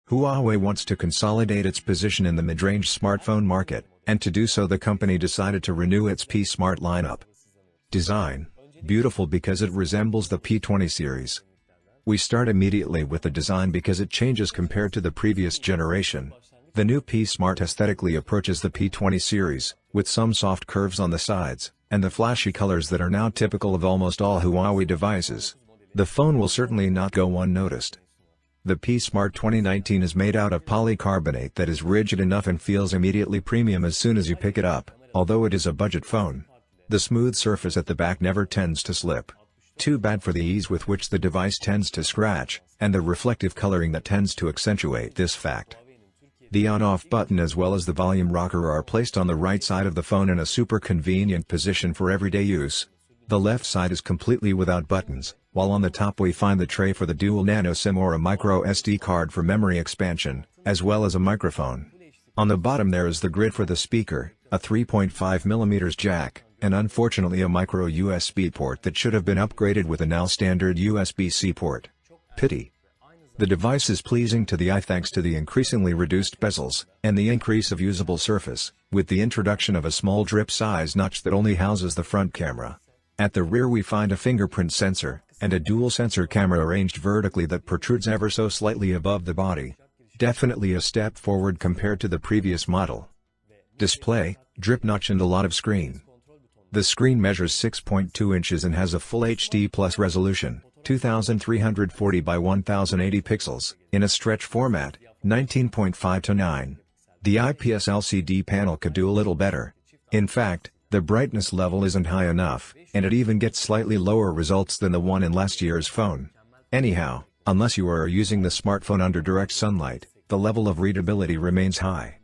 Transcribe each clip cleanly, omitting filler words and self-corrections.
Huawei wants to consolidate its position in the mid-range smartphone market, and to do so the company decided to renew its P Smart lineup. Design: beautiful because it resembles the P20 series. We start immediately with the design because it changes compared to the previous generation. The new P Smart aesthetically approaches the P20 series, with some soft curves on the sides, and the flashy colors that are now typical of almost all Huawei devices. The phone will certainly not go unnoticed. The P Smart 2019 is made out of polycarbonate that is rigid enough and feels immediately premium as soon as you pick it up, although it is a budget phone. The smooth surface at the back never tends to slip. Too bad for the ease with which the device tends to scratch, and the reflective coloring that tends to accentuate this fact. The on-off button as well as the volume rocker are placed on the right side of the phone in a super convenient position for everyday use. The left side is completely without buttons, while on the top we find the tray for the dual nano SIM or a micro SD card for memory expansion, as well as a microphone. On the bottom there is the grid for the speaker, a 3.5mm jack, and unfortunately a micro USB port that should have been upgraded with a now standard USB-C port. Pity. The device is pleasing to the eye thanks to the increasingly reduced bezels, and the increase of usable surface, with the introduction of a small drip-size notch that only houses the front camera. At the rear we find a fingerprint sensor, and a dual-sensor camera arranged vertically that protrudes ever so slightly above the body. Definitely a step forward compared to the previous model. Display, drip notch and a lot of screen. The screen measures 6.2 inches and has a Full HD Plus resolution, 2340 by 1080 pixels, in a stretch format, 19.5:9. The IPS LCD panel could do a little better. In fact, the brightness level isn't high enough, and it even gets slightly lower results than the one in last year's phone. Anyhow, unless you are using the smartphone under direct sunlight, the level of readability remains high.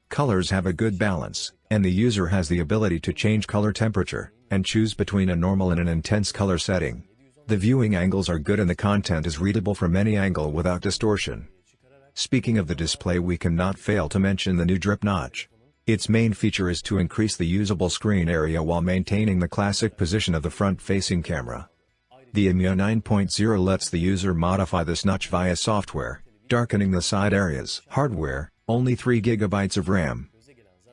Colors have a good balance, and the user has the ability to change color temperature, and choose between a normal and an intense color setting. The viewing angles are good and the content is readable from any angle without distortion. Speaking of the display, we cannot fail to mention the new drip notch. Its main feature is to increase the usable screen area while maintaining the classic position of the front-facing camera. The EMUI 9.0 lets the user modify this notch via software, darkening the side areas. Hardware, only 3 GB of RAM.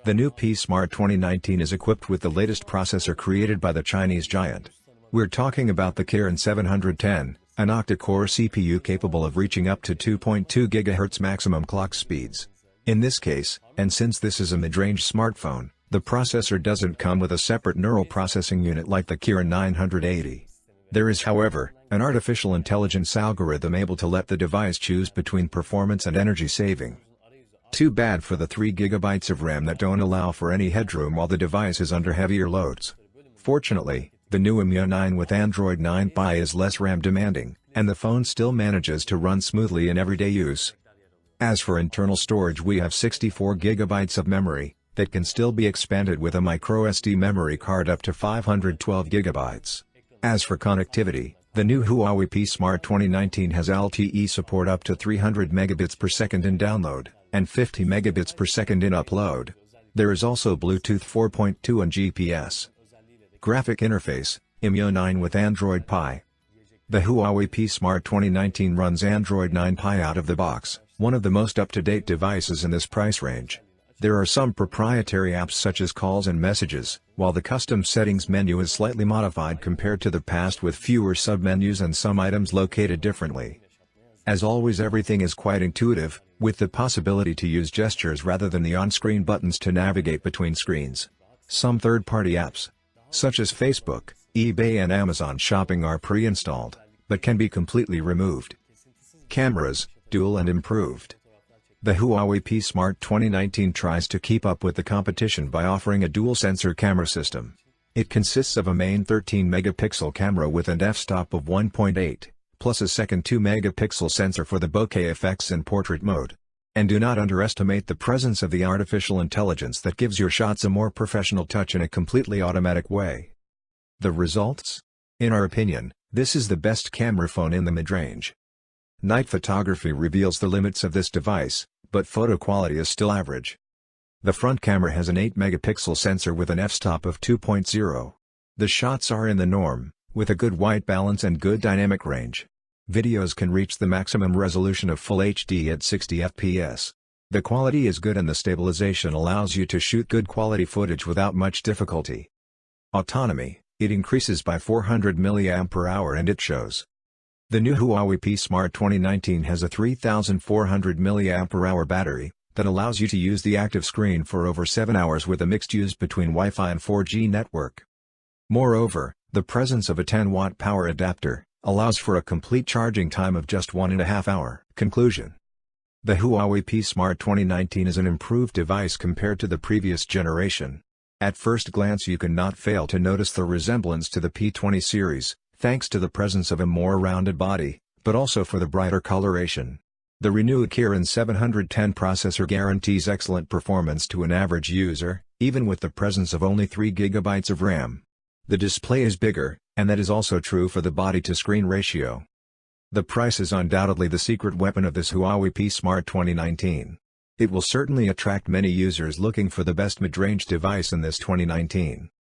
The new P Smart 2019 is equipped with the latest processor created by the Chinese giant. We're talking about the Kirin 710, an octa-core CPU capable of reaching up to 2.2 GHz maximum clock speeds. In this case, and since this is a mid-range smartphone, the processor doesn't come with a separate neural processing unit like the Kirin 980. There is, however, an artificial intelligence algorithm able to let the device choose between performance and energy saving. Too bad for the 3 GB of RAM that don't allow for any headroom while the device is under heavier loads. Fortunately, the new EMUI 9 with Android 9 Pie is less RAM demanding, and the phone still manages to run smoothly in everyday use. As for internal storage, we have 64 GB of memory, that can still be expanded with a microSD memory card up to 512 GB. As for connectivity, the new Huawei P Smart 2019 has LTE support up to 300 megabits per second in download, and 50 megabits per second in upload. There is also Bluetooth 4.2 and GPS. Graphic interface, EMUI 9 with Android Pie. The Huawei P Smart 2019 runs Android 9 Pie out of the box, one of the most up-to-date devices in this price range. There are some proprietary apps such as calls and messages, while the custom settings menu is slightly modified compared to the past with fewer submenus and some items located differently. As always, everything is quite intuitive, with the possibility to use gestures rather than the on-screen buttons to navigate between screens. Some third-party apps, such as Facebook, eBay and Amazon Shopping, are pre-installed, but can be completely removed. Cameras, dual and improved. The Huawei P Smart 2019 tries to keep up with the competition by offering a dual-sensor camera system. It consists of a main 13-megapixel camera with an f-stop of 1.8, plus a second 2-megapixel sensor for the bokeh effects in portrait mode. And do not underestimate the presence of the artificial intelligence that gives your shots a more professional touch in a completely automatic way. The results? In our opinion, this is the best camera phone in the mid-range. Night photography reveals the limits of this device, but photo quality is still average. The front camera has an 8-megapixel sensor with an f-stop of 2.0. The shots are in the norm, with a good white balance and good dynamic range. Videos can reach the maximum resolution of Full HD at 60 FPS. The quality is good and the stabilization allows you to shoot good quality footage without much difficulty. Autonomy, it increases by 400 mAh and it shows. The new Huawei P Smart 2019 has a 3400 mAh battery that allows you to use the active screen for over 7 hours with a mixed use between Wi-Fi and 4G network. Moreover, the presence of a 10-watt power adapter allows for a complete charging time of just 1.5 hours. Conclusion: the Huawei P Smart 2019 is an improved device compared to the previous generation. At first glance you cannot fail to notice the resemblance to the P20 series, thanks to the presence of a more rounded body, but also for the brighter coloration. The renewed Kirin 710 processor guarantees excellent performance to an average user, even with the presence of only 3 GB of RAM. The display is bigger, and that is also true for the body-to-screen ratio. The price is undoubtedly the secret weapon of this Huawei P Smart 2019. It will certainly attract many users looking for the best mid-range device in this 2019.